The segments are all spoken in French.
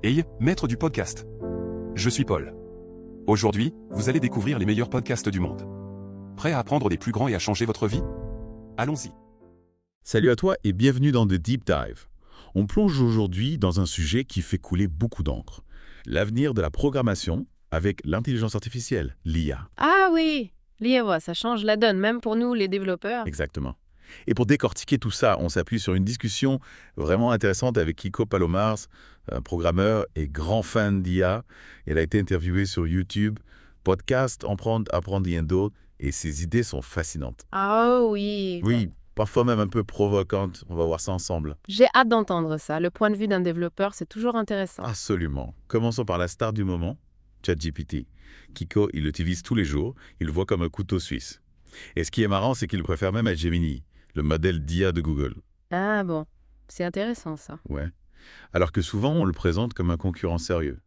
Hey, maître du podcast. Je suis Paul. Aujourd'hui, vous allez découvrir les meilleurs podcasts du monde. Prêt à apprendre des plus grands et à changer votre vie? Allons-y. Salut à toi et bienvenue dans The Deep Dive. On plonge aujourd'hui dans un sujet qui fait couler beaucoup d'encre. L'avenir de la programmation avec l'intelligence artificielle, l'IA. Ah oui, l'IA, ça change la donne, même pour nous, les développeurs. Exactement. Et pour décortiquer tout ça, on s'appuie sur une discussion vraiment intéressante avec Kiko Palomars, un programmeur et grand fan d'IA. Elle a été interviewée sur YouTube, podcast Aprendiendo, et ses idées sont fascinantes. Ah oui. Oui, parfois même un peu provocantes. On va voir ça ensemble. J'ai hâte d'entendre ça. Le point de vue d'un développeur, c'est toujours intéressant. Absolument. Commençons par la star du moment, ChatGPT. Kiko, il l'utilise tous les jours, il le voit comme un couteau suisse. Et ce qui est marrant, c'est qu'il préfère même à Gemini, le modèle d'IA de Google. Ah bon, c'est intéressant ça. Ouais. Alors que souvent, on le présente comme un concurrent sérieux.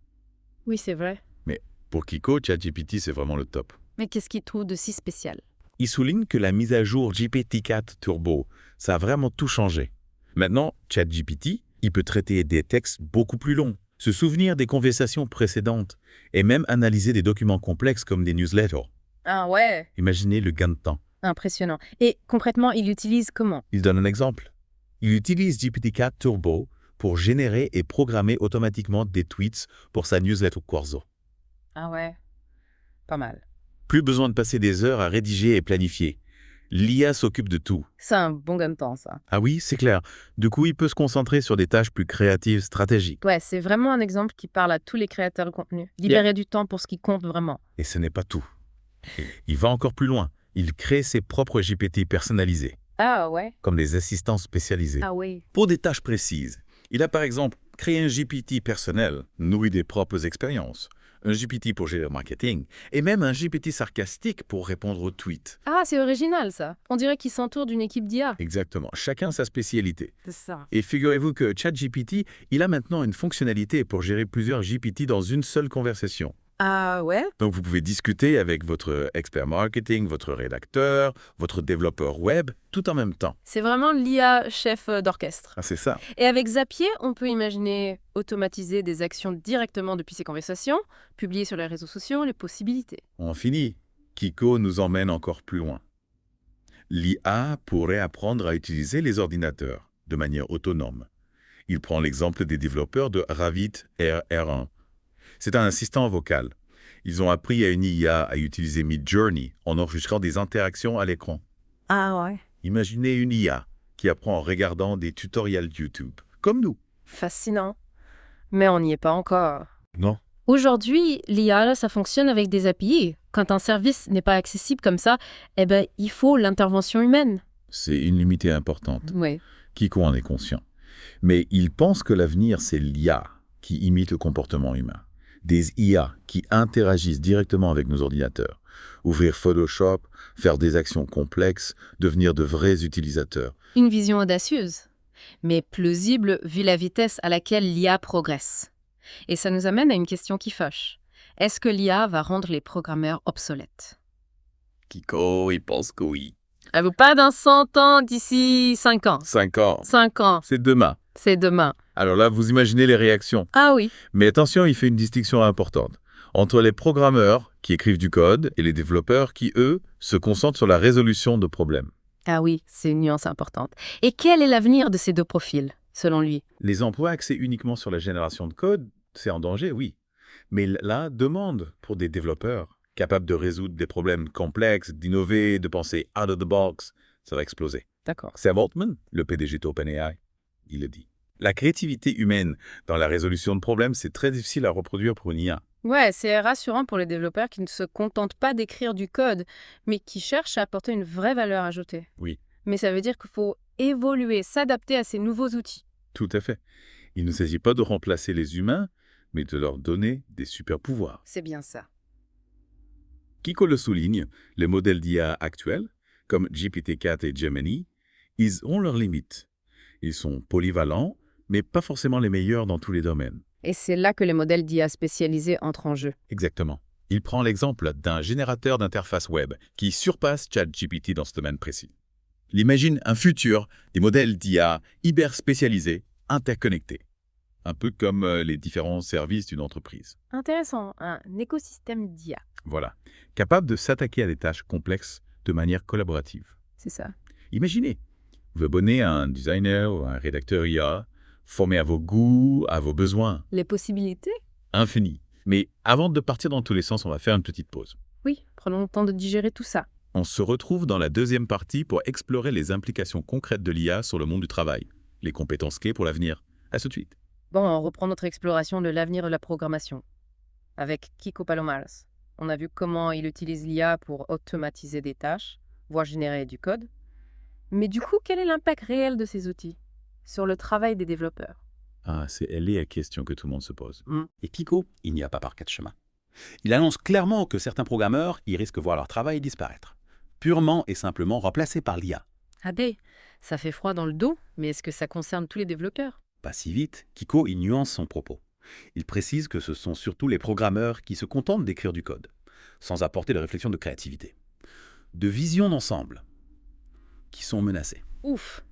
Oui, c'est vrai. Mais pour Kiko, ChatGPT, c'est vraiment le top. Mais qu'est-ce qu'il trouve de si spécial? Il souligne que la mise à jour GPT-4 Turbo, ça a vraiment tout changé. Maintenant, ChatGPT, il peut traiter des textes beaucoup plus longs, se souvenir des conversations précédentes et même analyser des documents complexes comme des newsletters. Ah ouais. Imaginez le gain de temps. Impressionnant. Et concrètement, il l'utilise comment? Il donne un exemple. Il utilise GPT-4 Turbo pour générer et programmer automatiquement des tweets pour sa newsletter Corso. Ah ouais, pas mal. Plus besoin de passer des heures à rédiger et planifier. L'IA s'occupe de tout. C'est un bon gain de temps, ça. Ah oui, c'est clair. Du coup, il peut se concentrer sur des tâches plus créatives, stratégiques. Ouais, c'est vraiment un exemple qui parle à tous les créateurs de contenu. Libérer du temps pour ce qui compte vraiment. Et ce n'est pas tout. Il va encore plus loin. Il crée ses propres GPT personnalisés, Ah ouais. comme des assistants spécialisés. Ah oui. Pour des tâches précises, il a par exemple créé un GPT personnel, nourri des propres expériences, un GPT pour gérer le marketing, et même un GPT sarcastique pour répondre aux tweets. Ah, c'est original ça. On dirait qu'il s'entoure d'une équipe d'IA. Exactement, chacun sa spécialité. C'est ça. Et figurez-vous que ChatGPT, il a maintenant une fonctionnalité pour gérer plusieurs GPT dans une seule conversation. Ah ouais? Donc vous pouvez discuter avec votre expert marketing, votre rédacteur, votre développeur web, tout en même temps. C'est vraiment l'IA chef d'orchestre. Ah, c'est ça. Et avec Zapier, on peut imaginer automatiser des actions directement depuis ces conversations, publier sur les réseaux sociaux, les possibilités. On finit. Kiko nous emmène encore plus loin. L'IA pourrait apprendre à utiliser les ordinateurs de manière autonome. Il prend l'exemple des développeurs de Ravit R1. C'est un assistant vocal. Ils ont appris à une IA à utiliser Midjourney en enregistrant des interactions à l'écran. Ah ouais? Imaginez une IA qui apprend en regardant des tutoriels YouTube, comme nous. Fascinant. Mais on n'y est pas encore. Non. Aujourd'hui, l'IA, ça fonctionne avec des API. Quand un service n'est pas accessible comme ça, il faut l'intervention humaine. C'est une limite importante. Oui. Kiko en est conscient. Mais il pense que l'avenir, c'est l'IA qui imite le comportement humain. Des IA qui interagissent directement avec nos ordinateurs. Ouvrir Photoshop, faire des actions complexes, devenir de vrais utilisateurs. Une vision audacieuse, mais plausible vu la vitesse à laquelle l'IA progresse. Et ça nous amène à une question qui fâche. Est-ce que l'IA va rendre les programmeurs obsolètes? Kiko, il pense que oui. À vous pas dans 100 ans d'ici 5 ans. 5 ans. 5 ans, C'est demain. c'est demain. Alors là, vous imaginez les réactions. Ah oui. Mais attention, il fait une distinction importante entre les programmeurs qui écrivent du code et les développeurs qui, eux, se concentrent sur la résolution de problèmes. Ah oui, c'est une nuance importante. Et quel est l'avenir de ces deux profils, selon lui? Les emplois axés uniquement sur la génération de code, c'est en danger, oui. Mais la demande pour des développeurs capables de résoudre des problèmes complexes, d'innover, de penser out of the box, ça va exploser. D'accord. Sam Altman, le PDG d'OpenAI, il le dit. La créativité humaine dans la résolution de problèmes, c'est très difficile à reproduire pour une IA. Ouais, c'est rassurant pour les développeurs qui ne se contentent pas d'écrire du code, mais qui cherchent à apporter une vraie valeur ajoutée. Oui. Mais ça veut dire qu'il faut évoluer, s'adapter à ces nouveaux outils. Tout à fait. Il ne s'agit pas de remplacer les humains, mais de leur donner des super-pouvoirs. C'est bien ça. Kiko le souligne, les modèles d'IA actuels, comme GPT-4 et Gemini, ils ont leurs limites. Ils sont polyvalents, mais pas forcément les meilleurs dans tous les domaines. Et c'est là que les modèles d'IA spécialisés entrent en jeu. Exactement. Il prend l'exemple d'un générateur d'interface web qui surpasse ChatGPT dans ce domaine précis. Il imagine un futur des modèles d'IA hyper spécialisés, interconnectés. un peu comme les différents services d'une entreprise. Intéressant, un écosystème d'IA, Voilà, capable de s'attaquer à des tâches complexes de manière collaborative. c'est ça. Imaginez, vous abonnez à un designer ou à un rédacteur IA, formé à vos goûts, à vos besoins, Les possibilités? infini. Mais avant de partir dans tous les sens, on va faire une petite pause. Oui, prenons le temps de digérer tout ça. On se retrouve dans la deuxième partie pour explorer les implications concrètes de l'IA sur le monde du travail, les compétences clés pour l'avenir. À tout de suite. Bon, on reprend notre exploration de l'avenir de la programmation. Avec Kiko Palomares, on a vu comment il utilise l'IA pour automatiser des tâches, voire générer du code. Mais du coup, quel est l'impact réel de ces outils sur le travail des développeurs? Ah, elle est la question que tout le monde se pose. Et Kiko, il n'y a pas par quatre chemins. Il annonce clairement que certains programmeurs y risquent de voir leur travail disparaître, purement et simplement remplacés par l'IA. Ah ben, ça fait froid dans le dos, mais est-ce que ça concerne tous les développeurs? Pas si vite, Kiko y nuance son propos. Il précise que ce sont surtout les programmeurs qui se contentent d'écrire du code, sans apporter de réflexion de créativité, de vision d'ensemble, qui sont menacés. Ouf,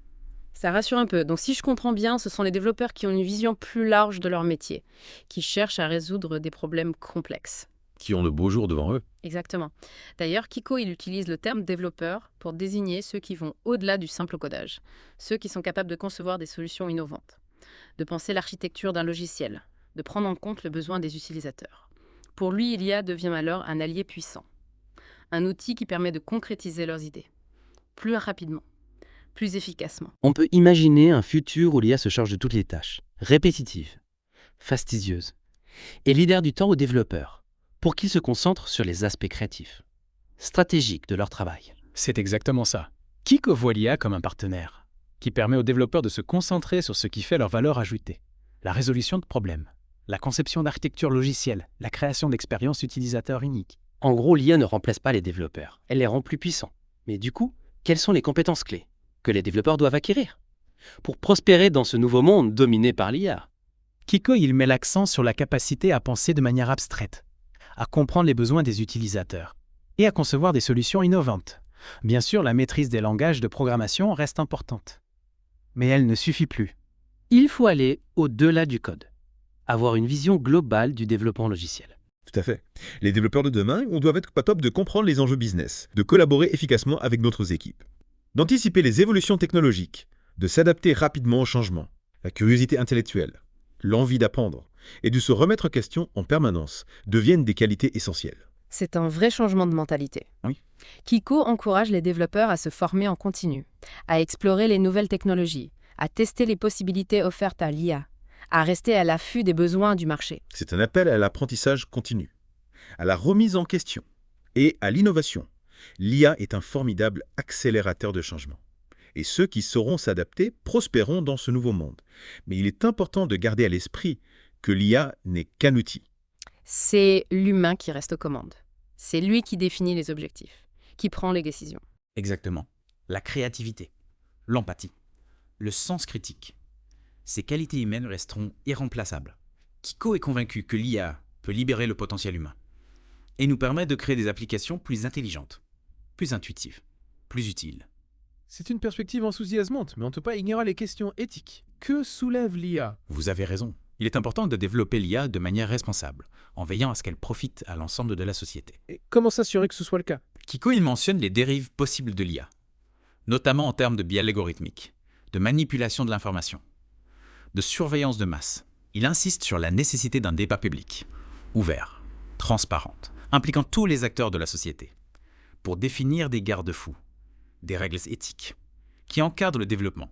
ça rassure un peu. Donc si je comprends bien, ce sont les développeurs qui ont une vision plus large de leur métier, qui cherchent à résoudre des problèmes complexes. Qui ont de beaux jours devant eux. Exactement. D'ailleurs, Kiko, il utilise le terme développeur pour désigner ceux qui vont au-delà du simple codage, ceux qui sont capables de concevoir des solutions innovantes, de penser l'architecture d'un logiciel, de prendre en compte le besoin des utilisateurs. Pour lui, l'IA devient alors un allié puissant, un outil qui permet de concrétiser leurs idées, plus rapidement, plus efficacement. On peut imaginer un futur où l'IA se charge de toutes les tâches, répétitives, fastidieuses, et libère du temps aux développeurs, pour qu'ils se concentrent sur les aspects créatifs, stratégiques de leur travail. C'est exactement ça. Kiko voit l'IA comme un partenaire, qui permet aux développeurs de se concentrer sur ce qui fait leur valeur ajoutée. La résolution de problèmes, la conception d'architecture logicielle, la création d'expériences utilisateurs uniques. En gros, l'IA ne remplace pas les développeurs, elle les rend plus puissants. Mais du coup, quelles sont les compétences clés que les développeurs doivent acquérir pour prospérer dans ce nouveau monde dominé par l'IA? Kiko, il met l'accent sur la capacité à penser de manière abstraite, à comprendre les besoins des utilisateurs et à concevoir des solutions innovantes. Bien sûr, la maîtrise des langages de programmation reste importante. Mais elle ne suffit plus. Il faut aller au-delà du code, avoir une vision globale du développement logiciel. Tout à fait. Les développeurs de demain, on doit être capable de comprendre les enjeux business, de collaborer efficacement avec d'autres équipes, d'anticiper les évolutions technologiques, de s'adapter rapidement aux changements, la curiosité intellectuelle, l'envie d'apprendre et de se remettre en question en permanence deviennent des qualités essentielles. C'est un vrai changement de mentalité. Oui. Kiko encourage les développeurs à se former en continu, à explorer les nouvelles technologies, à tester les possibilités offertes à l'IA, à rester à l'affût des besoins du marché. C'est un appel à l'apprentissage continu, à la remise en question et à l'innovation. L'IA est un formidable accélérateur de changement. Et ceux qui sauront s'adapter prospéreront dans ce nouveau monde. Mais il est important de garder à l'esprit que l'IA n'est qu'un outil. C'est l'humain qui reste aux commandes. C'est lui qui définit les objectifs, qui prend les décisions. Exactement. La créativité, l'empathie, le sens critique. Ces qualités humaines resteront irremplaçables. Kiko est convaincu que l'IA peut libérer le potentiel humain et nous permet de créer des applications plus intelligentes, plus intuitives, plus utiles. C'est une perspective enthousiasmante, mais on ne peut pas ignorer les questions éthiques. Que soulève l'IA? Vous avez raison. Il est important de développer l'IA de manière responsable, en veillant à ce qu'elle profite à l'ensemble de la société. Et comment s'assurer que ce soit le cas? Kiko il mentionne les dérives possibles de l'IA, notamment en termes de biais algorithmiques, de manipulation de l'information, de surveillance de masse. Il insiste sur la nécessité d'un débat public, ouvert, transparent, impliquant tous les acteurs de la société, pour définir des garde-fous, des règles éthiques, qui encadrent le développement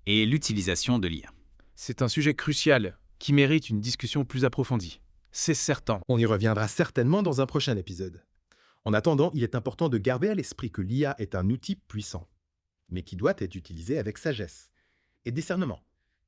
et l'utilisation de l'IA. C'est un sujet crucial qui mérite une discussion plus approfondie. C'est certain. On y reviendra certainement dans un prochain épisode. En attendant, il est important de garder à l'esprit que l'IA est un outil puissant, mais qui doit être utilisé avec sagesse et discernement.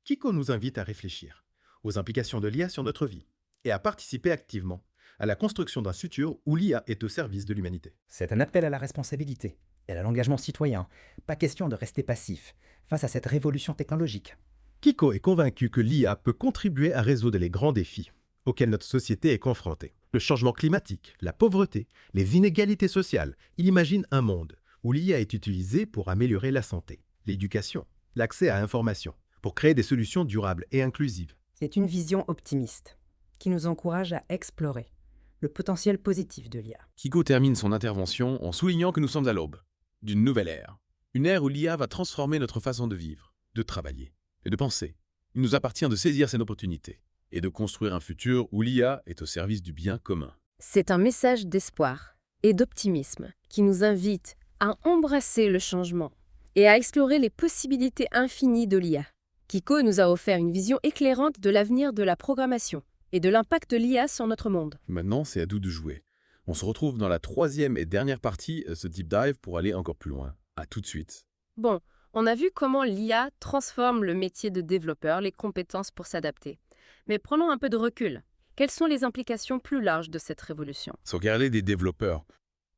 Kiko nous invite à réfléchir aux implications de l'IA sur notre vie et à participer activement à la construction d'un futur où l'IA est au service de l'humanité. C'est un appel à la responsabilité et à l'engagement citoyen. Pas question de rester passif face à cette révolution technologique. Kiko est convaincu que l'IA peut contribuer à résoudre les grands défis auxquels notre société est confrontée. Le changement climatique, la pauvreté, les inégalités sociales. Il imagine un monde où l'IA est utilisée pour améliorer la santé, l'éducation, l'accès à l'information, pour créer des solutions durables et inclusives. C'est une vision optimiste qui nous encourage à explorer le potentiel positif de l'IA. Kiko termine son intervention en soulignant que nous sommes à l'aube d'une nouvelle ère. Une ère où l'IA va transformer notre façon de vivre, de travailler et de penser. Il nous appartient de saisir cette opportunité et de construire un futur où l'IA est au service du bien commun. C'est un message d'espoir et d'optimisme qui nous invite à embrasser le changement et à explorer les possibilités infinies de l'IA. Kiko nous a offert une vision éclairante de l'avenir de la programmation et de l'impact de l'IA sur notre monde. Maintenant, c'est à nous de jouer. On se retrouve dans la 3e et dernière partie de ce deep dive pour aller encore plus loin. À tout de suite. Bon, on a vu comment l'IA transforme le métier de développeur, les compétences pour s'adapter. Mais prenons un peu de recul. Quelles sont les implications plus larges de cette révolution? Sans regarder des développeurs,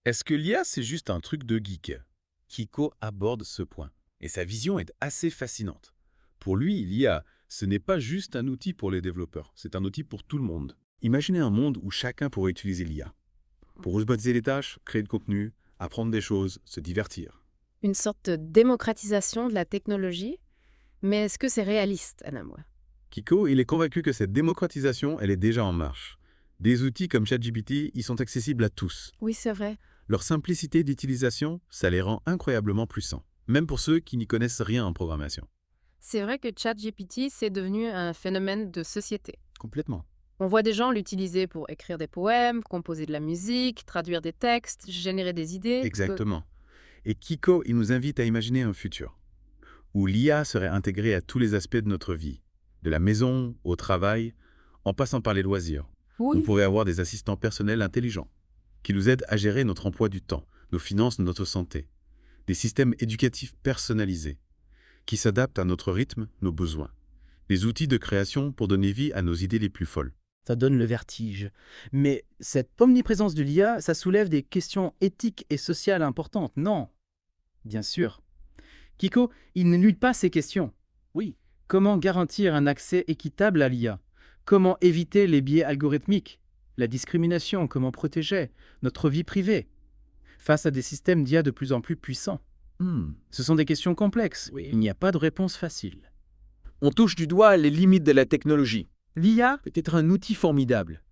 est-ce que l'IA c'est juste un truc de geek? Kiko aborde ce point et sa vision est assez fascinante. Pour lui, l'IA, ce n'est pas juste un outil pour les développeurs, c'est un outil pour tout le monde. Imaginez un monde où chacun pourrait utiliser l'IA pour automatiser les tâches, créer du contenu, apprendre des choses, se divertir. Une sorte de démocratisation de la technologie? Mais est-ce que c'est réaliste, Anamwa? Kiko, il est convaincu que cette démocratisation, elle est déjà en marche. Des outils comme ChatGPT, ils sont accessibles à tous. Oui, c'est vrai. Leur simplicité d'utilisation, ça les rend incroyablement puissants, même pour ceux qui n'y connaissent rien en programmation. C'est vrai que ChatGPT, c'est devenu un phénomène de société. Complètement. On voit des gens l'utiliser pour écrire des poèmes, composer de la musique, traduire des textes, générer des idées. Exactement. Et Kiko, il nous invite à imaginer un futur où l'IA serait intégrée à tous les aspects de notre vie, de la maison au travail, en passant par les loisirs. Oui. On pourrait avoir des assistants personnels intelligents qui nous aident à gérer notre emploi du temps, nos finances, notre santé. Des systèmes éducatifs personnalisés qui s'adaptent à notre rythme, nos besoins. Des outils de création pour donner vie à nos idées les plus folles. Ça donne le vertige. Mais cette omniprésence de l'IA, ça soulève des questions éthiques et sociales importantes, non? Bien sûr. Kiko, il n'élude pas ces questions. Oui. Comment garantir un accès équitable à l'IA? Comment éviter les biais algorithmiques? La discrimination, comment protéger notre vie privée face à des systèmes d'IA de plus en plus puissants? Ce sont des questions complexes. Oui. Il n'y a pas de réponse facile. On touche du doigt les limites de la technologie. L'IA, Peut être un outil formidable,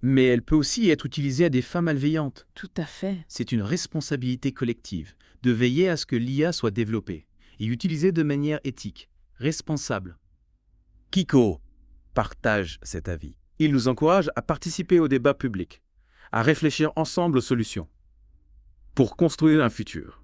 mais elle peut aussi être utilisée à des fins malveillantes. Tout à fait. c'est une responsabilité collective de veiller à ce que l'IA soit développée et utilisée de manière éthique, responsable. Kiko partage cet avis. Il nous encourage à participer au débat public, à réfléchir ensemble aux solutions, pour construire un futur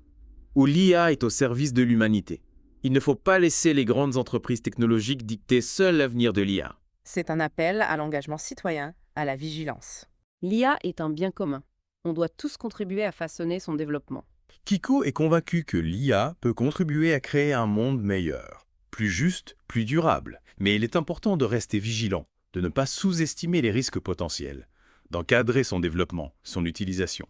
où l'IA est au service de l'humanité. Il ne faut pas laisser les grandes entreprises technologiques dicter seul l'avenir de l'IA. C'est un appel à l'engagement citoyen, à la vigilance. L'IA est un bien commun. On doit tous contribuer à façonner son développement. Kiko est convaincu que l'IA peut contribuer à créer un monde meilleur, plus juste, plus durable. Mais il est important de rester vigilant, de ne pas sous-estimer les risques potentiels, d'encadrer son développement, son utilisation.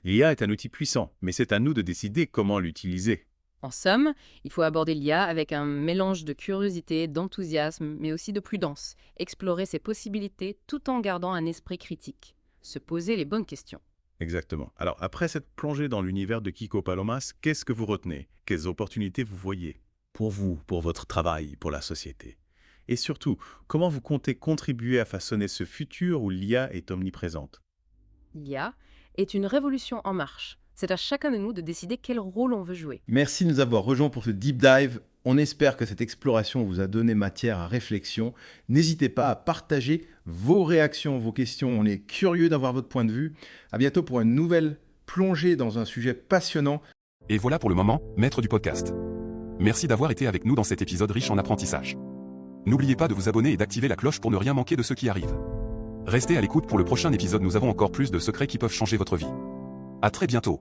L'IA est un outil puissant, mais c'est à nous de décider comment l'utiliser. En somme, il faut aborder l'IA avec un mélange de curiosité, d'enthousiasme, mais aussi de prudence. Explorer ses possibilités tout en gardant un esprit critique. Se poser les bonnes questions. Exactement. Alors, après cette plongée dans l'univers de Kiko Palomas, qu'est-ce que vous retenez? Quelles opportunités vous voyez? Pour vous, pour votre travail, pour la société? Et surtout, comment vous comptez contribuer à façonner ce futur où l'IA est omniprésente? L'IA est une révolution en marche. C'est à chacun de nous de décider quel rôle on veut jouer. Merci de nous avoir rejoints pour ce deep dive. On espère que cette exploration vous a donné matière à réflexion. N'hésitez pas à partager vos réactions, vos questions. On est curieux d'avoir votre point de vue. À bientôt pour une nouvelle plongée dans un sujet passionnant. Et voilà pour le moment, maître du podcast. Merci d'avoir été avec nous dans cet épisode riche en apprentissage. N'oubliez pas de vous abonner et d'activer la cloche pour ne rien manquer de ce qui arrive. Restez à l'écoute pour le prochain épisode, nous avons encore plus de secrets qui peuvent changer votre vie. À très bientôt.